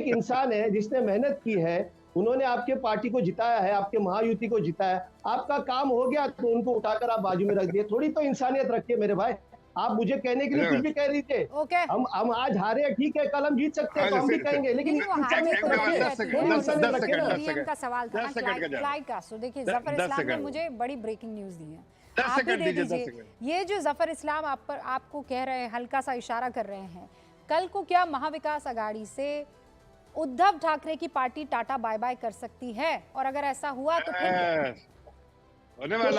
एक इंसान है जिसने मेहनत की है, उन्होंने आपके पार्टी को जिताया है, आपके महायुति को जिताया है, आपका काम हो गया तो उनको उठाकर आप बाजू में रख दिए। थोड़ी तो इंसानियत रखिए मेरे भाई। आप मुझे कहने के लिए कुछ भी कह दीजिए। हम आज हारे हैं, ठीक है, कल हम जीत सकते हैं तो हम भी कहेंगे, लेकिन इंसानियत तो रखिए, थोड़ी इंसानियत रखिए ना। ईवीएम का सवाल था ना, क्लाइड कास्ट्रो। देखिए जफर इस्लाम ने मुझे बड़ी ब्रेकिंग न्यूज दी है, आप भी दे दीजिए। ये जो जफर इस्लाम आपको कह रहे हैं, हल्का सा इशारा कर रहे हैं, कल को क्या महाविकास आघाड़ी से उद्धव ठाकरे की पार्टी टाटा बाय बाय कर सकती है? और अगर ऐसा हुआ तो फिर तो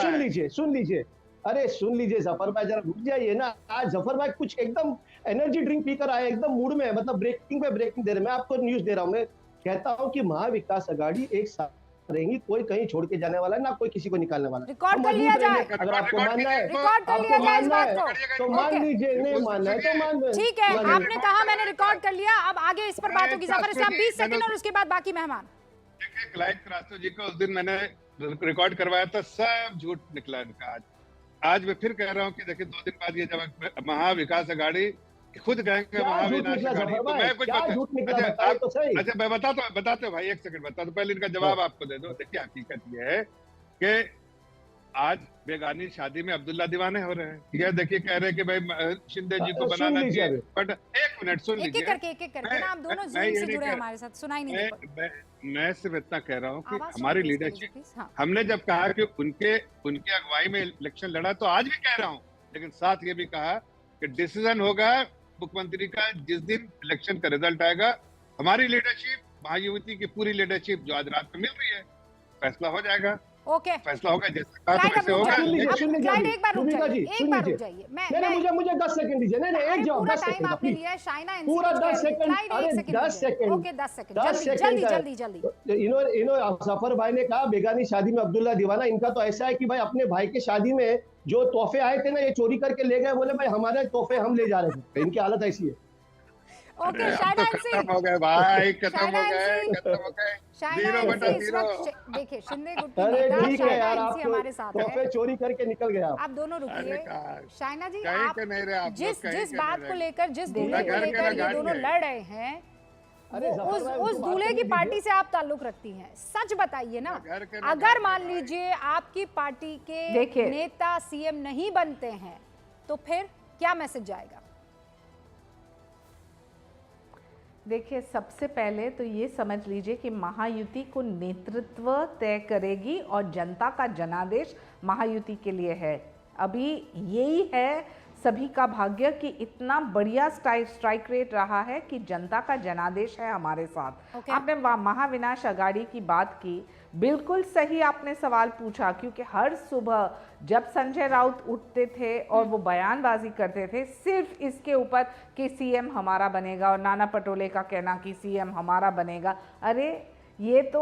सुन लीजिए, अरे सुन लीजिए जफर भाई, जरा रुक जाइए ना। आज जफर भाई कुछ एकदम एनर्जी ड्रिंक पीकर आए, एकदम मूड में, मतलब ब्रेकिंग पे ब्रेकिंग दे रहे। मैं आपको न्यूज दे रहा हूँ, मैं कहता हूँ कि महाविकास आघाड़ी एक साथ रहेंगी, कोई कहीं छोड़ के जाने वाला है ना, कोई किसी को निकालने वाला है। रिकॉर्ड कर लिया जाए, अगर आपको मानना है, आपको मानना है तो मान लीजिए, नहीं मानना है तो मान लीजिए। ठीक है, आपने कहा, मैंने रिकॉर्ड कर लिया। अब आगे इस पर बात होगी। जफर इस्लाम 20 सेकंड और उसके बाद बाकी मेहमान। देखिए क्लाइड कास्ट्रो जी को उस दिन मैंने रिकॉर्ड करवाया था, सब झूठ निकला इनका। आज मैं फिर कह रहा हूँ कि देखिए 2 दिन बाद ये जब महाविकास आघाड़ी खुद कहेंगे महाविनाश आघाड़ी, तो मैं कुछ अच्छा मैं बताते हो भाई, एक सेकंड बता दो, पहले इनका जवाब आपको दे दो। देखिए हकीकत ये है कि आज बेगानी शादी में अब्दुल्ला दीवाने हो रहे हैं, ठीक है। देखिए कह रहे हैं कि भाई शिंदे जी को बनाना चाहिए, बट एक मिनट सुन लीजिए, एक एक करके ना, आप दोनों जूम से जुड़े हमारे साथ, सुनाई नहीं देता। मैं सिर्फ इतना कह रहा हूँ कि हमारी लीडरशिप, हमने जब कहा कि उनके अगुवाई में इलेक्शन लड़ा, तो आज भी कह रहा हूँ, लेकिन साथ ये भी कहा कि डिसीजन होगा मुख्यमंत्री का जिस दिन इलेक्शन का रिजल्ट आएगा। हमारी लीडरशिप, महायुति की पूरी लीडरशिप जो आज रात में मिल रही है, फैसला हो जाएगा। ओके, फैसला होगा, जैसे कहा वैसे होगा। एक बार रुक जाइए, मुझे 10 सेकंड दीजिए। नहीं एक जवाब, 10 सेकंड आपने लिया है, शाइना पूरा 10 सेकंड, अरे 10 सेकंड, ओके 10 सेकंड, जल्दी। इन्होंने जफर भाई ने कहा बेगानी शादी में अब्दुल्ला दीवाना। इनका तो ऐसा है कि भाई अपने भाई के शादी में जो तोहफे आए थे ना, ये चोरी करके ले गए, बोले भाई हमारे तोहफे हम ले जा रहे थे। इनकी हालत ऐसी है। ओके शाइना खत्म हो गए भाई, खत्म हो गए। देखिए शिंदे गुट की नेता शाइना एनसी हमारे साथ है, तोहफे चोरी करके निकल गया। आप दोनों रुकिए। शाइना जी, आप जिस बात को लेकर, जिस दूल्हे को लेकर ये दोनों लड़ रहे हैं, उस दूल्हे की पार्टी से आप ताल्लुक रखती हैं, सच बताइए ना। अगर मान लीजिए आपकी पार्टी के नेता सीएम नहीं बनते हैं तो फिर क्या मैसेज जाएगा? देखिए सबसे पहले तो ये समझ लीजिए कि महायुति को नेतृत्व तय करेगी और जनता का जनादेश महायुति के लिए है। अभी यही है सभी का भाग्य कि इतना बढ़िया स्ट्राइक रेट रहा है कि जनता का जनादेश है हमारे साथ। आपने महाविनाश आघाड़ी की बात की, बिल्कुल सही आपने सवाल पूछा, क्योंकि हर सुबह जब संजय राउत उठते थे और वो बयानबाजी करते थे सिर्फ इसके ऊपर कि सीएम हमारा बनेगा, और नाना पटोले का कहना कि सीएम हमारा बनेगा। अरे ये तो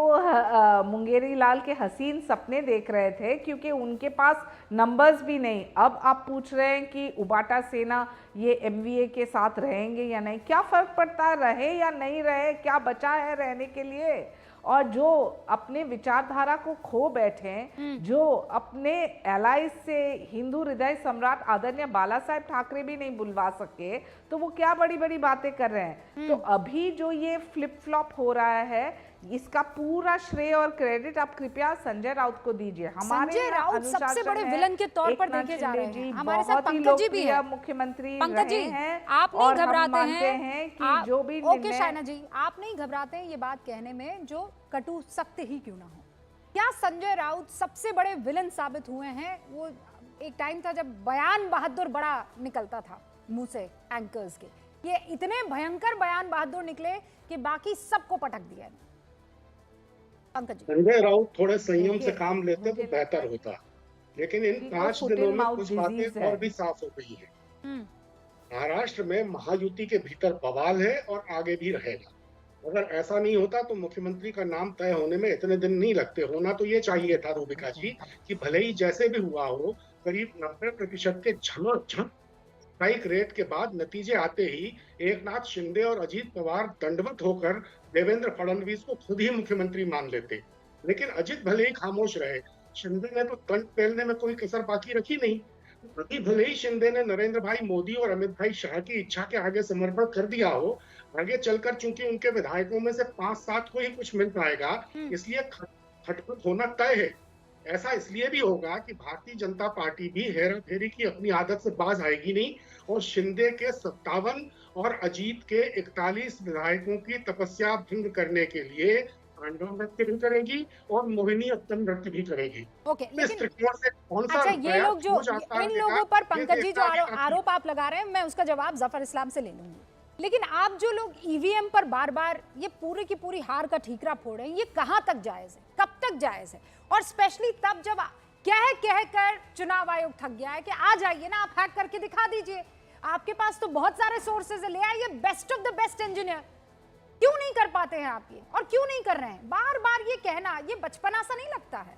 मुंगेरी लाल के हसीन सपने देख रहे थे, क्योंकि उनके पास नंबर्स भी नहीं। अब आप पूछ रहे हैं कि उबाटा सेना ये एमवीए के साथ रहेंगे या नहीं, क्या फ़र्क पड़ता है रहे या नहीं रहे, क्या बचा है रहने के लिए। और जो अपने विचारधारा को खो बैठे, जो अपने एलाइज से हिंदू हृदय सम्राट आदरणीय बाला साहेब ठाकरे भी नहीं बुलवा सके, तो वो क्या बड़ी बड़ी बातें कर रहे हैं। तो अभी जो ये फ्लिप फ्लॉप हो रहा है, इसका पूरा श्रेय और क्रेडिट आप कृपया संजय राउत को दीजिए। हमारे संजय राउत सबसे बड़े विलन के तौर पर देखे जा रहे हैं। हमारे साथ पंकज जी भी है, मुख्यमंत्री पंकज जी हैं, आप नहीं घबराते हैं कि जो भी ओके शाइना जी, आप नहीं घबराते हैं ये बात कहने में जो कटु सत्य ही क्यों ना हो? क्या संजय राउत सबसे बड़े विलन साबित हुए हैं? वो एक टाइम था जब बयान बहादुर बड़ा निकलता था मुंह से एंकर्स के, ये इतने भयंकर बयान बहादुर निकले कि बाकी सबको पटक दिया। संजय राउत थोड़े संयम से काम लेते तो बेहतर होता, लेकिन इन 5 दिनों में कुछ बातें और भी साफ हो गई हैं। महाराष्ट्र में महायुति के भीतर बवाल है और आगे भी रहेगा। अगर ऐसा नहीं होता तो मुख्यमंत्री का नाम तय होने में इतने दिन नहीं लगते। होना तो ये चाहिए था रूबिका जी कि भले ही जैसे भी हुआ हो, करीब 90% के झमाझम स्ट्राइक रेट के बाद नतीजे आते ही एकनाथ शिंदे और अजीत पवार दंडवत होकर देवेंद्र फडणवीस को खुद ही मुख्यमंत्री मान लेते। लेकिन अजीत भले ही खामोश रहे, शिंदे ने तो दंड पेलने में कोई कसर बाकी रखी नहीं। अभी भले ही शिंदे ने नरेंद्र भाई मोदी और अमित भाई शाह की इच्छा के आगे समर्पण कर दिया हो, आगे चलकर चूंकि उनके विधायकों में से 5-7 को ही कुछ मिल पाएगा, इसलिए खटपट होना तय है। ऐसा इसलिए भी होगा कि भारतीय जनता पार्टी भी हेरा फेरी की अपनी आदत से बाज आएगी नहीं और शिंदे के 57 और अजीत के 41 विधायकों की तपस्या भंग करने के लिए तांडव नृत्य भी करेगी और मोहिनी अट्टम नृत्य भी करेगी। ओके, लेकिन कौन सा अच्छा, ये लोग जो इन लोगों पर पंकज जी जो आरोप आप लगा रहे हैं, मैं उसका जवाब जफर इस्लाम से ले लूंगी, लेकिन आप जो लोग ईवीएम पर बार बार ये पूरी की पूरी हार का ठीकरा फोड़ रहे हैं, ये कहां तक जायज है, कब तक जायज है? और स्पेशली तब जब कह कर चुनाव आयोग थक गया है कि आ जाइए ना, आप हैक करके दिखा दीजिए, आपके पास तो बहुत सारे सोर्सेज है, ले आइए best of the best engineer. क्यों नहीं कर पाते हैं आप ये, और क्यों नहीं कर रहे हैं? बार बार ये कहना, ये बचपना सा नहीं लगता है?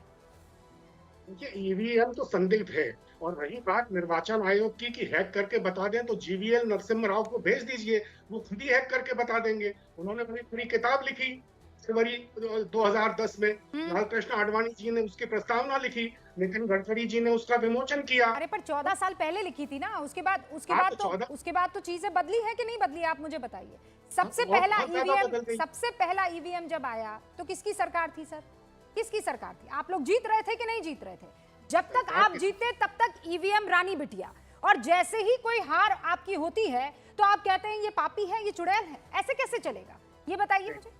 ईवीएम तो संदिग्ध है, और रही बात निर्वाचन आयोग की कि हैक करके बता दें, तो जीवीएल नरसिम्हा राव को भेज दीजिए, वो खुद ही हैक करके बता देंगे। उन्होंने बड़ी पूरी किताब लिखी फरवरी 2010 में, लालकृष्ण आडवाणी जी ने उसकी प्रस्तावना लिखी, नितिन गडकरी जी ने उसका विमोचन किया। अरे पर 14 साल पहले लिखी थी ना, उसके बाद तो चीजें बदली है कि नहीं बदली, आप मुझे बताइए। सबसे पहला ईवीएम जब आया तो किसकी सरकार थी सर? किसकी सरकार थी? आप लोग जीत रहे थे कि नहीं जीत रहे थे? जब तक आप जीते तब तक ईवीएम रानी बिटिया, और जैसे ही कोई हार आपकी होती है तो आप कहते हैं ये पापी है, ये चुड़ैल है। ऐसे कैसे चलेगा, ये बताइए मुझे।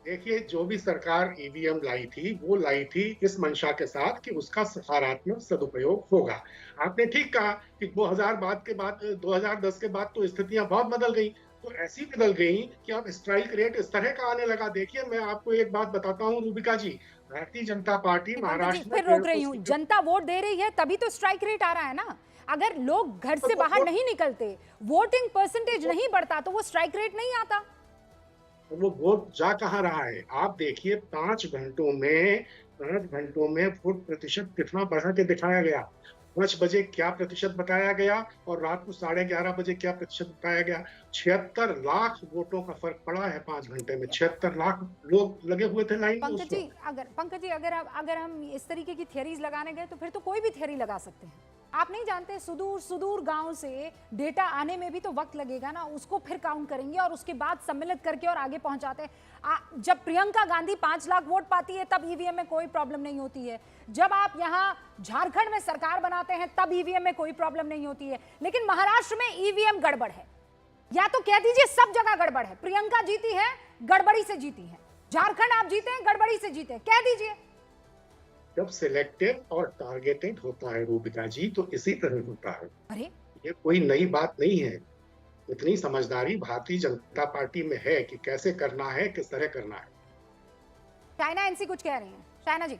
देखिए, जो भी सरकार ईवीएम लाई थी, वो लाई थी इस मंशा के साथ कि उसका सकारात्मक सदुपयोग होगा। आपने ठीक कहा कि 2010 के बाद तो स्थितियां बहुत बदल गई, तो ऐसी बदल गई कि अब स्ट्राइक रेट इस तरह का आने लगा। देखिए, मैं आपको एक बात बताता हूँ रूबिका जी, भारतीय जनता पार्टी महाराष्ट्र में, फिर रोक रही हूँ, जनता वोट दे रही है तभी तो स्ट्राइक रेट आ रहा है ना। अगर लोग घर से बाहर नहीं निकलते, वोटिंग परसेंटेज नहीं बढ़ता, तो वो स्ट्राइक रेट नहीं आता। वो वोट जा कहाँ रहा है? आप देखिए, 5 घंटों में वोट प्रतिशत कितना बढ़ा के दिखाया गया। 5 बजे क्या प्रतिशत बताया गया और रात को 11:30 बजे क्या प्रतिशत बताया गया। 76 लाख वोटों का फर्क पड़ा है 5 घंटे में। 76 लाख लोग लगे हुए थे लाइन में। पंकज जी, अगर हम इस तरीके की थियरीज लगाने गए तो फिर तो कोई भी थियरी लगा सकते हैं। आप नहीं जानते, सुदूर गांव से डेटा आने में भी तो वक्त लगेगा ना, उसको फिर काउंट करेंगे और उसके बाद सम्मिलित करके और आगे पहुंचाते हैं। जब प्रियंका गांधी 5 लाख वोट पाती है तब ईवीएम में कोई प्रॉब्लम नहीं होती है। जब आप यहाँ झारखंड में सरकार बनाते हैं तब ईवीएम में कोई प्रॉब्लम नहीं होती है। लेकिन महाराष्ट्र में ईवीएम गड़बड़ है, या तो कह दीजिए सब जगह गड़बड़ है। प्रियंका जीती है, गड़बड़ी से जीती है। झारखंड आप जीते हैं, गड़बड़ी से जीते, कह दीजिए। जब सिलेक्टिव और टारगेटेड होता है रूबिका जी, तो इसी तरह होता है। अरे ये कोई नई बात नहीं है। इतनी समझदारी भारतीय जनता पार्टी में है कि कैसे करना है, किस तरह करना है। चाइना एनसी कुछ कह रही है, चाइना जी।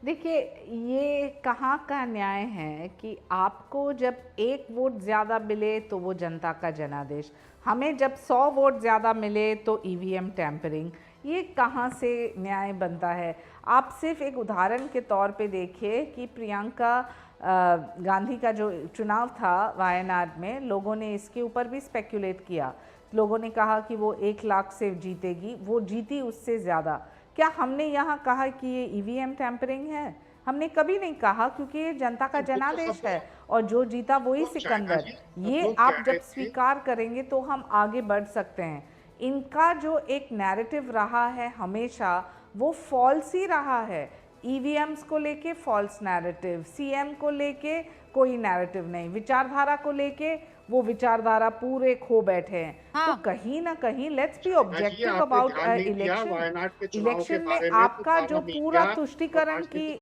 देखिए, ये कहाँ का न्याय है कि आपको जब 1 वोट ज़्यादा मिले तो वो जनता का जनादेश, हमें जब 100 वोट ज़्यादा मिले तो ईवीएम टैंपरिंग। ये कहाँ से न्याय बनता है? आप सिर्फ एक उदाहरण के तौर पे देखिए कि प्रियंका गांधी का जो चुनाव था वायनाड में, लोगों ने इसके ऊपर भी स्पेक्युलेट किया। लोगों ने कहा कि वो 1 लाख से जीतेगी, वो जीती उससे ज़्यादा। क्या हमने यहाँ कहा कि ये ईवीएम टैंपरिंग है? हमने कभी नहीं कहा, क्योंकि ये जनता का जनादेश है और जो जीता वही सिकंदर। ये आप जब स्वीकार करेंगे तो हम आगे बढ़ सकते हैं। इनका जो एक नैरेटिव रहा है हमेशा, वो फॉल्स ही रहा है। ईवीएम्स को लेके फॉल्स नैरेटिव, सीएम को लेके कोई नैरेटिव नहीं, विचारधारा को लेके वो विचारधारा पूरे खो बैठे हैं। तो कहीं ना कहीं let's be objective about election में आपका जो पूरा तुष्टीकरण की